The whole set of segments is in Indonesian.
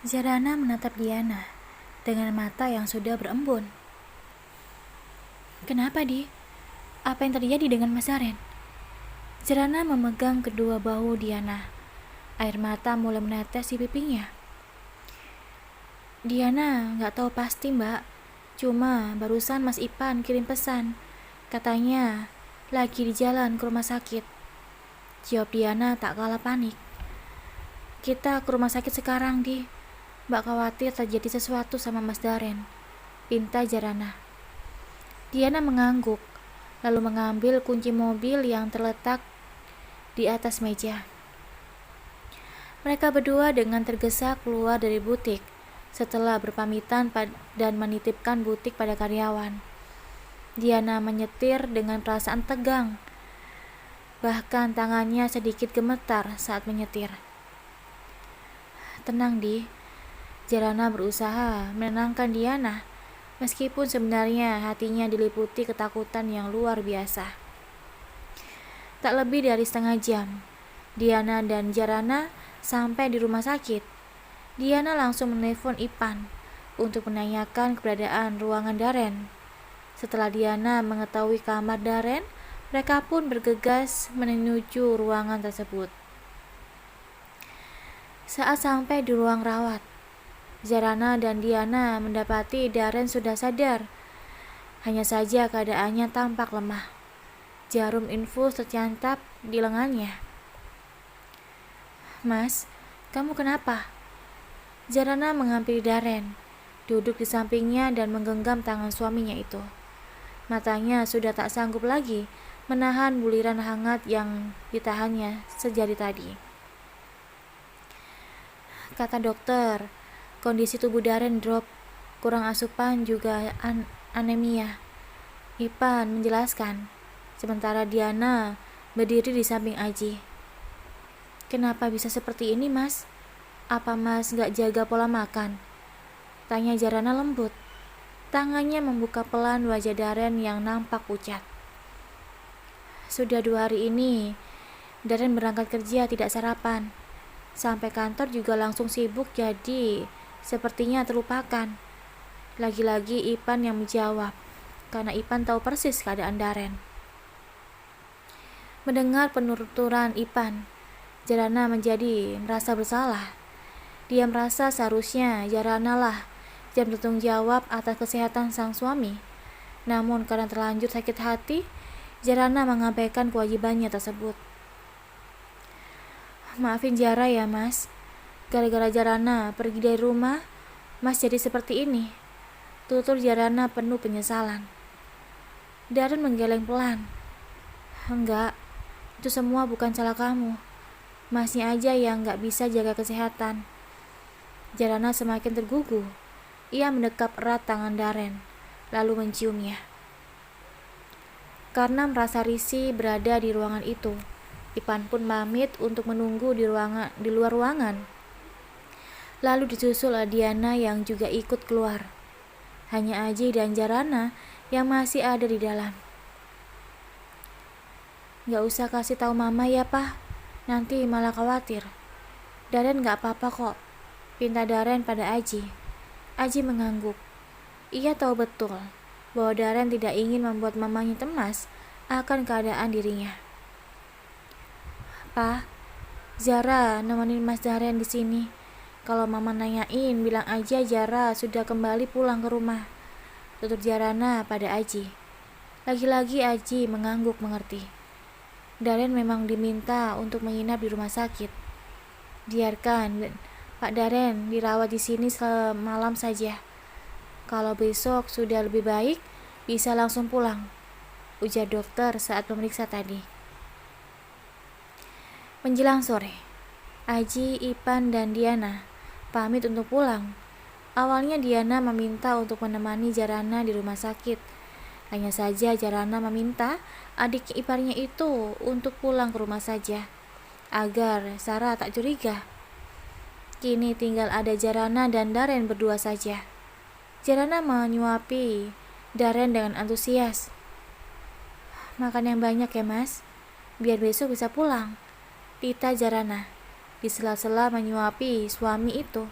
Jarana menatap Diana dengan mata yang sudah berembun. Kenapa, Di? Apa yang terjadi dengan Mas Daren? Jarana memegang kedua bahu Diana. Air mata mulai menetes di pipinya. Diana nggak tahu pasti, Mbak. Cuma barusan Mas Ipan kirim pesan. Katanya lagi di jalan ke rumah sakit. Jawab Diana tak kalah panik. Kita ke rumah sakit sekarang, Di. Mbak khawatir terjadi sesuatu sama Mas Daren. Pinta Jarana. Diana mengangguk, lalu mengambil kunci mobil yang terletak di atas meja. Mereka berdua dengan tergesa keluar dari butik setelah berpamitan dan menitipkan butik pada karyawan. Diana menyetir dengan perasaan tegang. Bahkan tangannya sedikit gemetar saat menyetir. Tenang, Di. Jarana berusaha menenangkan Diana, meskipun sebenarnya hatinya diliputi ketakutan yang luar biasa. Tak lebih dari setengah jam, Diana dan Jarana sampai di rumah sakit. Diana langsung menelpon Ipan untuk menanyakan keberadaan ruangan Daren. Setelah Diana mengetahui kamar Daren, mereka pun bergegas menuju ruangan tersebut. Saat sampai di ruang rawat, Jarana dan Diana mendapati Daren sudah sadar. Hanya saja keadaannya tampak lemah. Jarum infus tercantap di lengannya. Mas, kamu kenapa? Jarana menghampiri Daren, duduk di sampingnya dan menggenggam tangan suaminya itu. Matanya sudah tak sanggup lagi menahan buliran hangat yang ditahannya sejari tadi. Kata dokter, kondisi tubuh Daren drop, kurang asupan juga anemia. Ipan menjelaskan, sementara Diana berdiri di samping Aji. Kenapa bisa seperti ini, Mas? Apa Mas gak jaga pola makan? Tanya Jarana lembut. Tangannya membuka pelan wajah Daren yang nampak pucat. Sudah 2 hari ini, Daren berangkat kerja tidak sarapan. Sampai kantor juga langsung sibuk, jadi sepertinya terlupakan. Lagi-lagi Ipan yang menjawab, karena Ipan tahu persis keadaan Daren. Mendengar penuturan Ipan, Jarana menjadi merasa bersalah. Dia merasa seharusnya Jarana lah yang bertanggung jawab atas kesehatan sang suami. Namun karena terlanjur sakit hati, Jarana mengabaikan kewajibannya tersebut. Maafin Jara ya, Mas. Gara-gara Jarana pergi dari rumah, Mas jadi seperti ini. Tutur Jarana penuh penyesalan. Daren menggeleng pelan. Enggak, itu semua bukan salah kamu. Masnya aja yang gak bisa jaga kesehatan. Jarana semakin tergugu. Ia mendekap erat tangan Daren, lalu menciumnya. Karena merasa risih berada di ruangan itu, Ipan pun pamit untuk menunggu di luar ruangan. Lalu disusul Diana yang juga ikut keluar. Hanya Aji dan Jarana yang masih ada di dalam. Gak usah kasih tahu Mama ya, Pak. Nanti malah khawatir. Daren gak apa-apa kok, pinta Daren pada Aji. Aji mengangguk. Ia tahu betul bahwa Daren tidak ingin membuat mamanya cemas akan keadaan dirinya. Pa, Zara nemenin Mas Daren di sini. Kalau Mama nanyain, bilang aja Zara sudah kembali pulang ke rumah. Tutur Jarana pada Aji. Lagi-lagi Aji mengangguk mengerti. Daren memang diminta untuk menginap di rumah sakit. Biarkan Pak Daren dirawat di sini semalam saja. Kalau besok sudah lebih baik, bisa langsung pulang, ujar dokter saat memeriksa tadi. Menjelang sore, Aji, Ipan, dan Diana pamit untuk pulang. Awalnya Diana meminta untuk menemani Jarana di rumah sakit. Hanya saja Jarana meminta adik iparnya itu untuk pulang ke rumah saja, agar Sarah tak curiga. Kini tinggal ada Jarana dan Daren berdua saja. Jarana menyuapi Daren dengan antusias. Makan yang banyak ya, Mas, biar besok bisa pulang, tita Jarana di sela-sela menyuapi suami itu.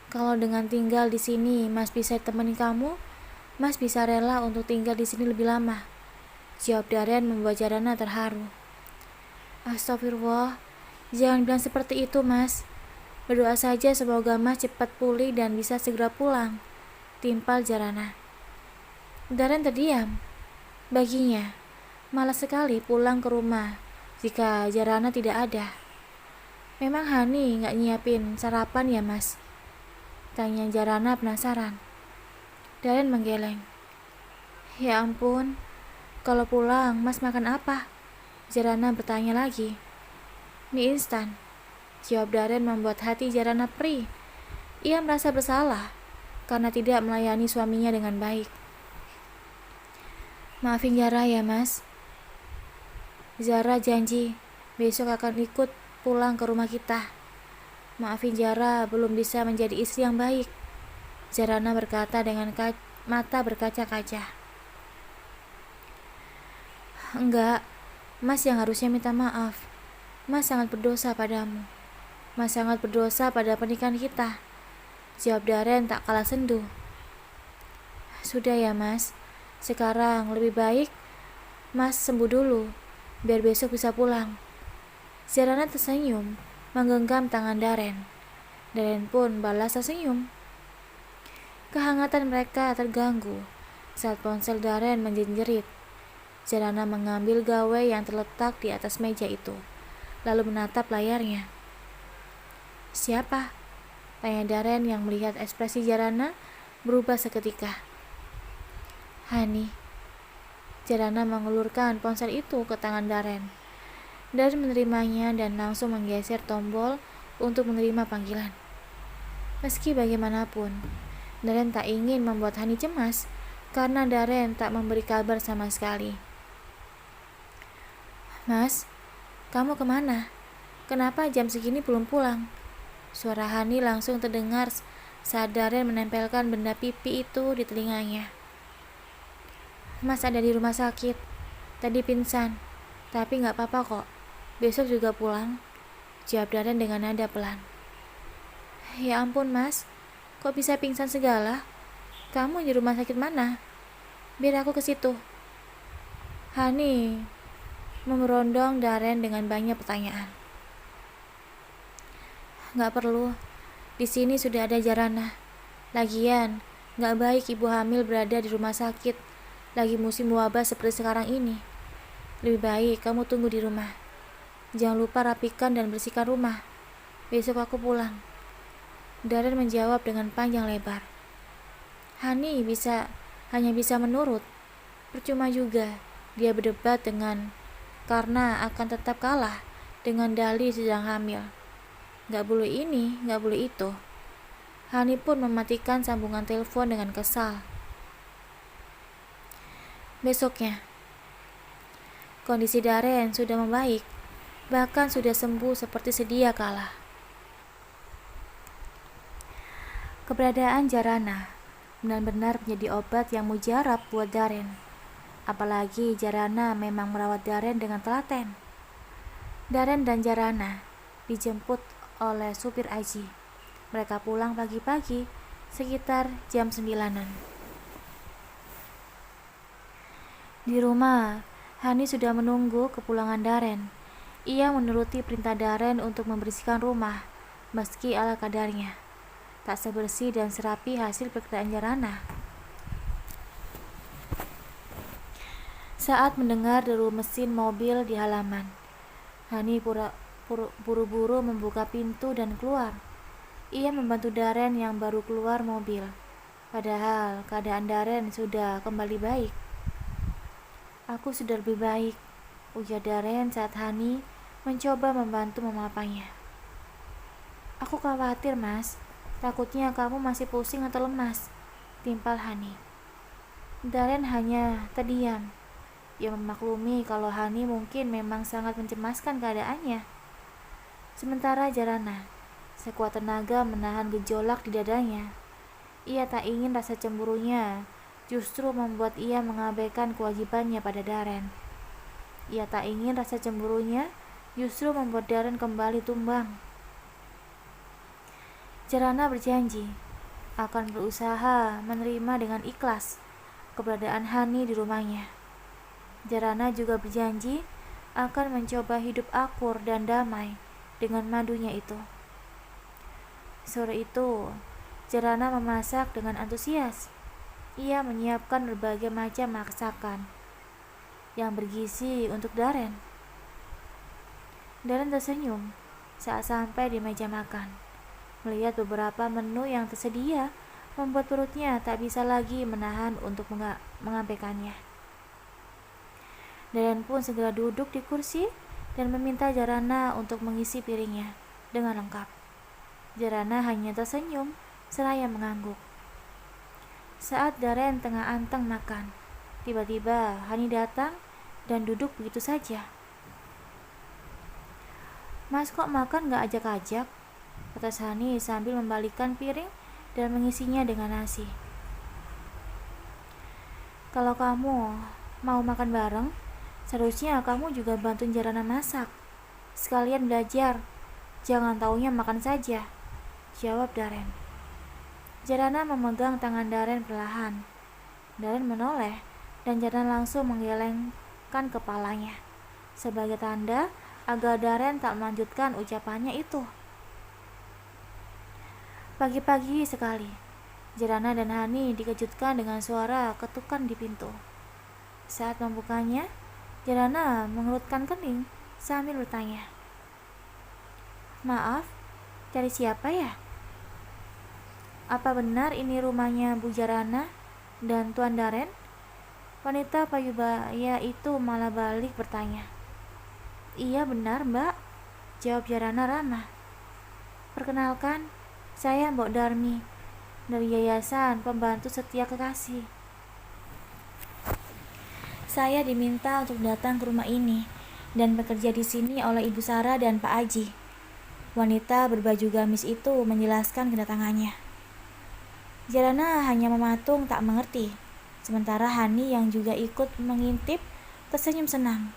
Kalau dengan tinggal di sini Mas bisa temenin kamu, Mas bisa rela untuk tinggal di sini lebih lama. Jawab Darren membuat Jarana terharu. Astagfirullah, jangan bilang seperti itu Mas. Berdoa saja semoga Mas cepat pulih dan bisa segera pulang, timpal Jarana. Darren terdiam. Baginya, malas sekali pulang ke rumah jika Jarana tidak ada. Memang Hani gak nyiapin sarapan ya Mas? Tanya Jarana penasaran. Darren menggeleng. Ya ampun, kalau pulang Mas makan apa? Jarana bertanya lagi. Mie instan, jawab Darren membuat hati Jarana perih. Ia merasa bersalah karena tidak melayani suaminya dengan baik. Maafin Zara ya Mas. Zara janji besok akan ikut pulang ke rumah kita. Maafin Zara belum bisa menjadi istri yang baik. Jarana berkata dengan mata berkaca-kaca. Enggak, Mas yang harusnya minta maaf. Mas sangat berdosa padamu. Mas sangat berdosa pada pernikahan kita. Jawab Darren tak kalah sendu. Sudah ya Mas, sekarang lebih baik Mas sembuh dulu, biar besok bisa pulang. Jarana tersenyum, menggenggam tangan Darren. Darren pun balas tersenyum. Kehangatan mereka terganggu saat ponsel Darren menjerit. Jarana mengambil gawai yang terletak di atas meja itu, lalu menatap layarnya. Siapa? Tanya Darren yang melihat ekspresi Jarana berubah seketika. Hani. Jarana mengulurkan ponsel itu ke tangan Darren. Darren menerimanya dan langsung menggeser tombol untuk menerima panggilan. Meski bagaimanapun, Darren tak ingin membuat Hani cemas karena Darren tak memberi kabar sama sekali. Mas, kamu kemana? Kenapa jam segini belum pulang? Suara Hani langsung terdengar saat Darren menempelkan benda pipi itu di telinganya. Mas ada di rumah sakit. Tadi pingsan, tapi gak apa-apa kok. Besok juga pulang. Jawab Darren dengan nada pelan. Ya ampun Mas, kok bisa pingsan segala? Kamu di rumah sakit mana? Biar aku ke situ. Hani memerondong Darren dengan banyak pertanyaan. Gak perlu, di sini sudah ada Jarana. Lagian, gak baik ibu hamil berada di rumah sakit lagi musim wabah seperti sekarang ini. Lebih baik kamu tunggu di rumah. Jangan lupa rapikan dan bersihkan rumah. Besok aku pulang. Darren menjawab dengan panjang lebar. Hani hanya bisa menurut. Percuma juga dia berdebat karena akan tetap kalah dengan dalih sedang hamil. Gak boleh ini, gak boleh itu. Hani pun mematikan sambungan telepon dengan kesal. Besoknya, kondisi Darren sudah membaik, bahkan sudah sembuh seperti sedia kala. Keberadaan Jarana benar-benar menjadi obat yang mujarab buat Darren. Apalagi Jarana memang merawat Darren dengan telaten. Darren dan Jarana dijemput oleh supir Aji. Mereka pulang pagi-pagi, sekitar jam 9-an. Di rumah, Hani sudah menunggu kepulangan Darren. Ia menuruti perintah Darren untuk membersihkan rumah, meski ala kadarnya. Tak sebersih dan serapi hasil pekerjaan Jarana. Saat mendengar deru mesin mobil di halaman, Hani buru-buru membuka pintu dan keluar. Ia membantu Darren yang baru keluar mobil. Padahal keadaan Darren sudah kembali baik. Aku sudah lebih baik, ujar Darren saat Hani mencoba membantu memapanya. Aku khawatir Mas, takutnya kamu masih pusing atau lemas, timpal Hani. Darren hanya terdiam. Ia memaklumi kalau Hani mungkin memang sangat mencemaskan keadaannya. Sementara Jarana sekuat tenaga menahan gejolak di dadanya. Ia tak ingin rasa cemburunya justru membuat ia mengabaikan kewajibannya pada Darren. Ia tak ingin rasa cemburunya justru membuat Darren kembali tumbang. Jarana berjanji akan berusaha menerima dengan ikhlas keberadaan Hani di rumahnya. Jarana juga berjanji akan mencoba hidup akur dan damai dengan madunya itu. Sore itu, Jarana memasak dengan antusias. Ia menyiapkan berbagai macam masakan yang bergizi untuk Daren. Daren tersenyum saat sampai di meja makan. Melihat beberapa menu yang tersedia, membuat perutnya tak bisa lagi menahan untuk mengabaikannya. Daren pun segera duduk di kursi dan meminta Jarana untuk mengisi piringnya dengan lengkap. Jarana hanya tersenyum seraya mengangguk. Saat Daren tengah anteng makan, tiba-tiba Hani datang dan duduk begitu saja. "Mas kok makan gak ajak-ajak?" kata Hani sambil membalikkan piring dan mengisinya dengan nasi. "Kalau kamu mau makan bareng, seharusnya kamu juga bantuin Jarana masak. Sekalian belajar, jangan taunya makan saja," jawab Daren. Jarana memegang tangan Daren perlahan. Daren menoleh dan Jarana langsung menggelengkan kepalanya sebagai tanda agar Daren tak melanjutkan ucapannya itu. Pagi-pagi sekali, Jarana dan Hani dikejutkan dengan suara ketukan di pintu. Saat membukanya, Jarana mengerutkan kening sambil bertanya, "Maaf, cari siapa ya? Apa benar ini rumahnya Bu Jarana dan Tuan Daren?" Wanita Payubaya itu malah balik bertanya. "Iya benar, Mbak," jawab Jarana ramah. "Perkenalkan, saya Mbok Darmi dari Yayasan Pembantu Setia Kekasih. Saya diminta untuk datang ke rumah ini dan bekerja di sini oleh Ibu Sarah dan Pak Aji." Wanita berbaju gamis itu menjelaskan kedatangannya. Jarana hanya mematung tak mengerti, sementara Hani yang juga ikut mengintip tersenyum senang.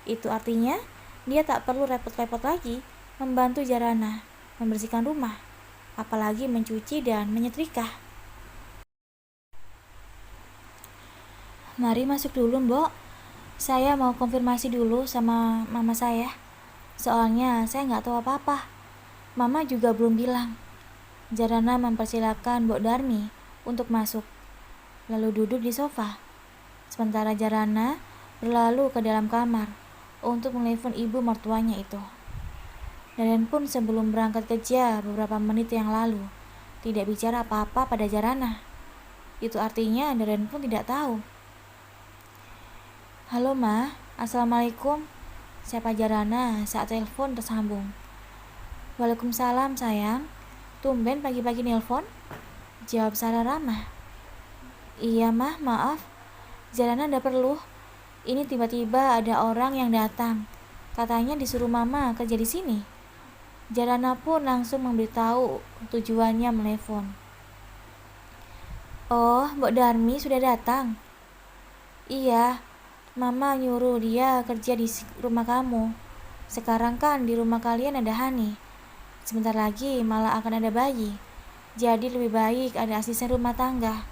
Itu artinya dia tak perlu repot-repot lagi membantu Jarana membersihkan rumah, apalagi mencuci dan menyetrika. "Mari masuk dulu, Mbok. Saya mau konfirmasi dulu sama mama saya. Soalnya saya nggak tahu apa-apa. Mama juga belum bilang." Jarana mempersilahkan Mbok Darmi untuk masuk, lalu duduk di sofa. Sementara Jarana berlalu ke dalam kamar untuk menelpon ibu mertuanya itu. Daren pun sebelum berangkat kerja beberapa menit yang lalu tidak bicara apa-apa pada Jarana. Itu artinya Daren pun tidak tahu. "Halo Ma, Assalamualaikum," sapa Jarana saat telepon tersambung. "Waalaikumsalam sayang, tumben pagi-pagi nelpon," jawab Sarah ramah. "Iya Mah, maaf, Jarana ada perlu. Ini tiba-tiba ada orang yang datang, katanya disuruh Mama kerja di sini." Jarana pun langsung memberitahu tujuannya menelpon. "Oh, Mbok Darmi sudah datang?" "Iya, Mama nyuruh dia kerja di rumah kamu. Sekarang kan di rumah kalian ada Hani. Sebentar lagi malah akan ada bayi. Jadi lebih baik ada asisten rumah tangga,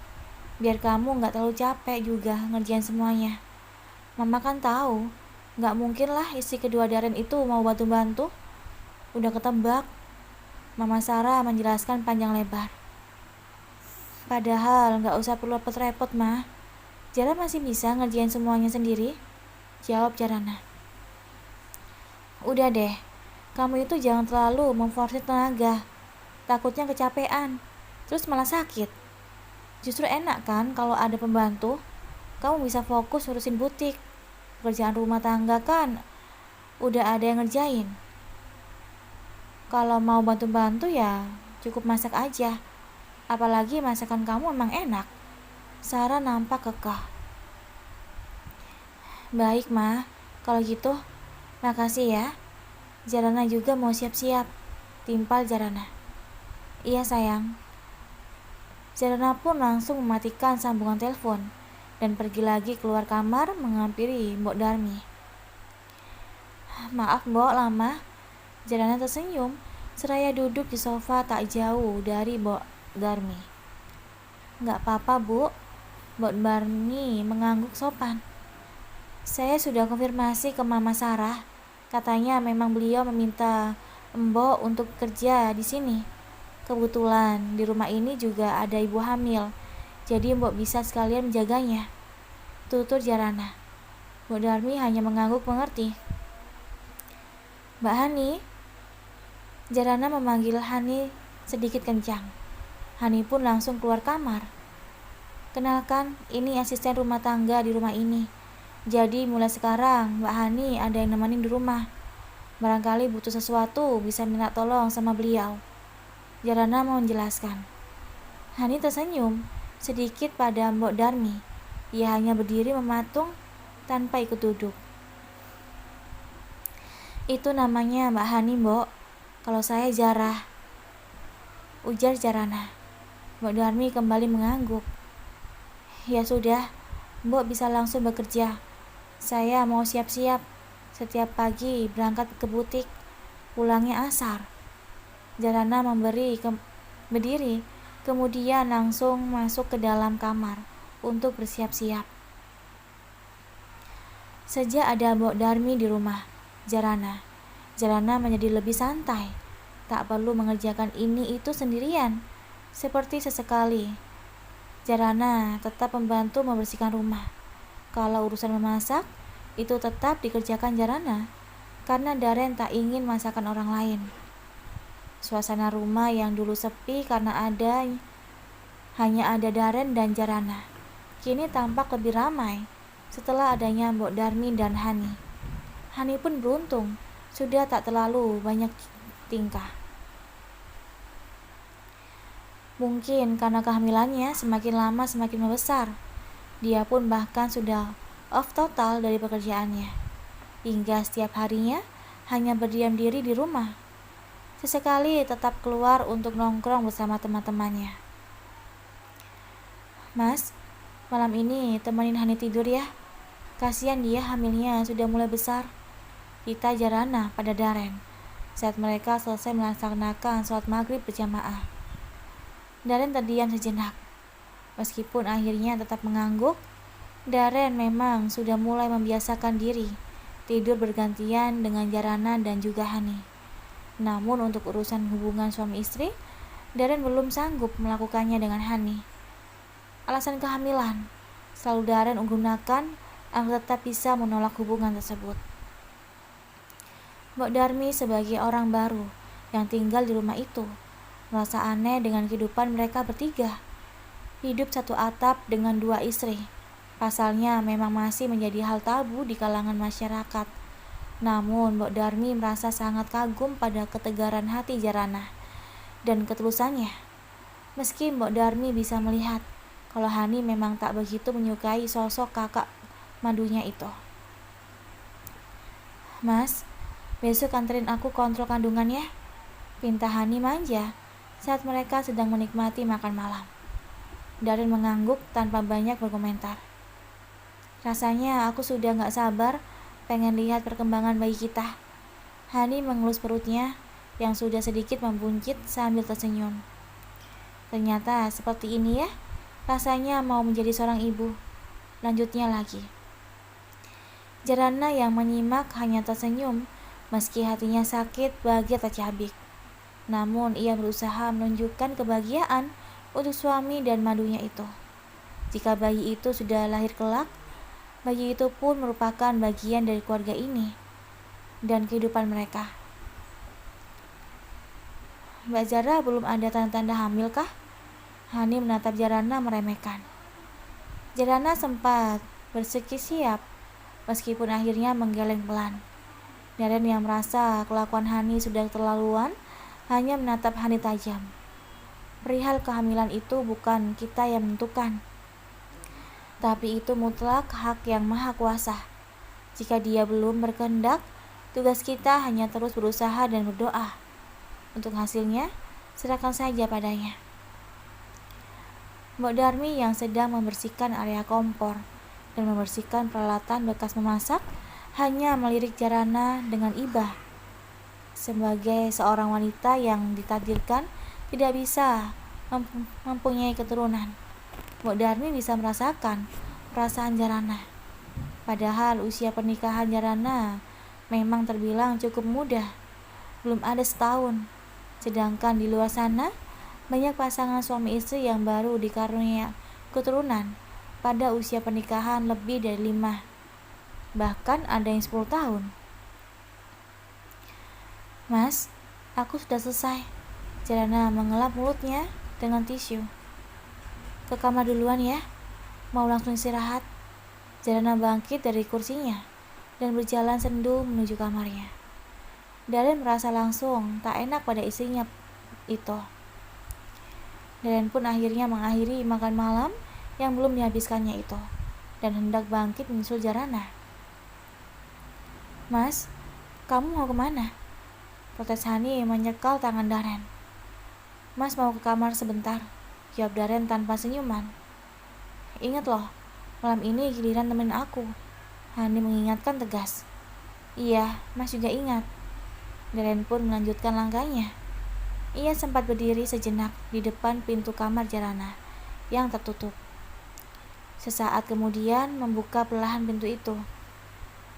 biar kamu gak terlalu capek juga ngerjain semuanya. Mama kan tahu, gak mungkin lah istri kedua Daren itu mau bantu-bantu. Udah ketebak," Mama Sarah menjelaskan panjang lebar. "Padahal gak usah perlu repot-repot Mah. Jara masih bisa ngerjain semuanya sendiri," jawab Jarana. "Udah deh, kamu itu jangan terlalu memforsir tenaga. Takutnya kecapean, terus malah sakit. Justru enak kan kalau ada pembantu. Kamu bisa fokus urusin butik. Pekerjaan rumah tangga kan udah ada yang ngerjain. Kalau mau bantu-bantu ya cukup masak aja. Apalagi masakan kamu emang enak." Sarah nampak kekeh. "Baik Ma, kalau gitu makasih ya. Jarana juga mau siap-siap," timpal Jarana. "Iya sayang." Jarana pun langsung mematikan sambungan telepon dan pergi lagi keluar kamar menghampiri Mbok Darmi. "Maaf Mbok lama." Jarana tersenyum seraya duduk di sofa tak jauh dari Mbok Darmi. "Nggak apa-apa, Bu." Mbok Darmi mengangguk sopan. "Saya sudah konfirmasi ke Mama Sarah. Katanya memang beliau meminta Mbok untuk kerja di sini. Kebetulan di rumah ini juga ada ibu hamil, jadi Mbok bisa sekalian menjaganya," tutur Jarana. Mbok Darmi hanya mengangguk mengerti. "Mbak Hani." Jarana memanggil Hani sedikit kencang. Hani pun langsung keluar kamar. "Kenalkan, ini asisten rumah tangga di rumah ini. Jadi mulai sekarang Mbak Hani ada yang nemenin di rumah. Barangkali butuh sesuatu bisa minta tolong sama beliau," Jarana mau menjelaskan. Hani tersenyum sedikit pada Mbok Darmi. Ia hanya berdiri mematung tanpa ikut duduk. "Itu namanya Mbak Hani, Mbok. Kalau saya Jarah," ujar Jarana. Mbok Darmi kembali mengangguk. "Ya sudah, Mbok bisa langsung bekerja. Saya mau siap-siap. Setiap pagi berangkat ke butik, pulangnya asar." Jarana berdiri, kemudian langsung masuk ke dalam kamar untuk bersiap-siap. Sejak ada Mbok Darmi di rumah Jarana menjadi lebih santai. Tak perlu mengerjakan ini itu sendirian. Seperti sesekali, Jarana tetap membantu membersihkan rumah. Kalau urusan memasak, itu tetap dikerjakan Jarana, karena Daren tak ingin masakan orang lain. Suasana rumah yang dulu sepi karena hanya ada Daren dan Jarana, kini tampak lebih ramai setelah adanya Mbok Darmi dan Hani. Hani pun beruntung, sudah tak terlalu banyak tingkah. Mungkin karena kehamilannya semakin lama semakin membesar, dia pun bahkan sudah off total dari pekerjaannya, hingga setiap harinya hanya berdiam diri di rumah. Sesekali tetap keluar untuk nongkrong bersama teman-temannya. "Mas, malam ini temenin Hani tidur ya. Kasihan dia hamilnya sudah mulai besar," kita Jarana pada Daren saat mereka selesai melaksanakan sholat maghrib berjamaah. Daren terdiam sejenak. Meskipun akhirnya tetap mengangguk, Daren memang sudah mulai membiasakan diri tidur bergantian dengan Jarana dan juga Hani. Namun untuk urusan hubungan suami istri, Daren belum sanggup melakukannya dengan Hani. Alasan kehamilan selalu Daren gunakan agar tetap bisa menolak hubungan tersebut. Mbok Darmi sebagai orang baru yang tinggal di rumah itu merasa aneh dengan kehidupan mereka bertiga. Hidup satu atap dengan dua istri, pasalnya memang masih menjadi hal tabu di kalangan masyarakat. Namun Mbok Darmi merasa sangat kagum pada ketegaran hati Jarana dan ketulusannya. Meski Mbok Darmi bisa melihat kalau Hani memang tak begitu menyukai sosok kakak madunya itu. "Mas, besok anterin aku kontrol kandungan ya," pinta Hani manja saat mereka sedang menikmati makan malam. Daren mengangguk tanpa banyak berkomentar. "Rasanya aku sudah gak sabar pengen lihat perkembangan bayi kita." Hani mengelus perutnya yang sudah sedikit membuncit sambil tersenyum. "Ternyata seperti ini ya rasanya mau menjadi seorang ibu," lanjutnya lagi. Jarana yang menyimak hanya tersenyum meski hatinya sakit bahagia tercabik. Namun ia berusaha menunjukkan kebahagiaan untuk suami dan madunya itu. Jika bayi itu sudah lahir kelak, bayi itu pun merupakan bagian dari keluarga ini dan kehidupan mereka. "Mbak Zara belum ada tanda-tanda hamil kah?" Hani menatap Jarana meremehkan. Jarana sempat bersiap, meskipun akhirnya menggeleng pelan. Daren yang merasa kelakuan Hani sudah terlaluan hanya menatap Hani tajam. Perihal kehamilan itu bukan kita yang menentukan, tapi itu mutlak hak yang maha kuasa. Jika dia belum berkehendak, tugas kita hanya terus berusaha dan berdoa. Untuk hasilnya, serahkan saja padanya. Mbok Darmi yang sedang membersihkan area kompor dan membersihkan peralatan bekas memasak hanya melirik Jarana dengan iba. Sebagai seorang wanita yang ditakdirkan tidak bisa mempunyai keturunan, Mbok Darmi bisa merasakan perasaan Jarana. Padahal usia pernikahan Jarana memang terbilang cukup muda, belum ada setahun. Sedangkan di luar sana, banyak pasangan suami istri yang baru dikarunia keturunan pada usia pernikahan lebih dari 5, bahkan ada yang 10 tahun. Mas, aku sudah selesai. Jarana mengelap mulutnya dengan tisu. Ke kamar duluan ya, mau langsung istirahat. Jarana bangkit dari kursinya dan berjalan sendu menuju kamarnya. Daren merasa langsung tak enak pada istrinya itu. Daren pun akhirnya mengakhiri makan malam yang belum dihabiskannya itu dan hendak bangkit menyusul Jarana. Mas, kamu mau kemana? Protes Hani menyekal tangan Daren. Mas mau ke kamar sebentar, jawab Daren tanpa senyuman. Ingat loh, malam ini giliran temenin aku, Hani mengingatkan tegas. Iya, Mas juga ingat. Daren pun melanjutkan langkahnya. Ia sempat berdiri sejenak di depan pintu kamar Jarana yang tertutup. Sesaat kemudian membuka perlahan pintu itu.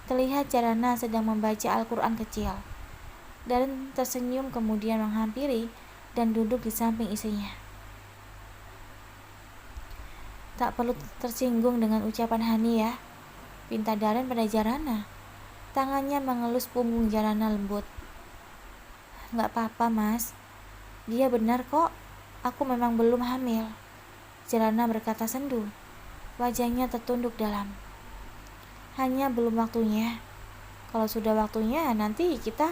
Terlihat Jarana sedang membaca Al-Quran kecil. Daren tersenyum kemudian menghampiri dan duduk di samping istrinya. Tak perlu tersinggung dengan ucapan Hani ya, pinta Daren pada Jarana. Tangannya mengelus punggung Jarana lembut. Gak apa-apa mas, dia benar kok, aku memang belum hamil. Jarana berkata sendu, wajahnya tertunduk dalam. Hanya belum waktunya. Kalau sudah waktunya nanti kita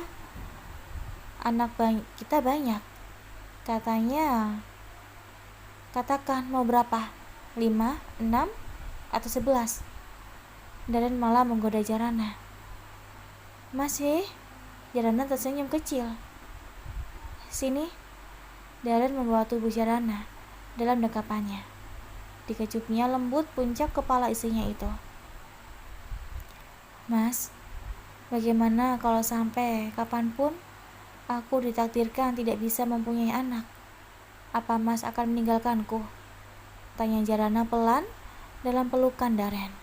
banyak. Katakan mau berapa? 5, 6, atau 11? Daren malah menggoda Jarana. Masih? Jarana tersenyum kecil. Sini. Daren membawa tubuh Jarana dalam dekapannya. Dikecupnya lembut puncak kepala istrinya itu. Mas, bagaimana kalau sampai kapanpun aku ditakdirkan tidak bisa mempunyai anak? Apa Mas akan meninggalkanku? Tanya Jarana pelan dalam pelukan Daren.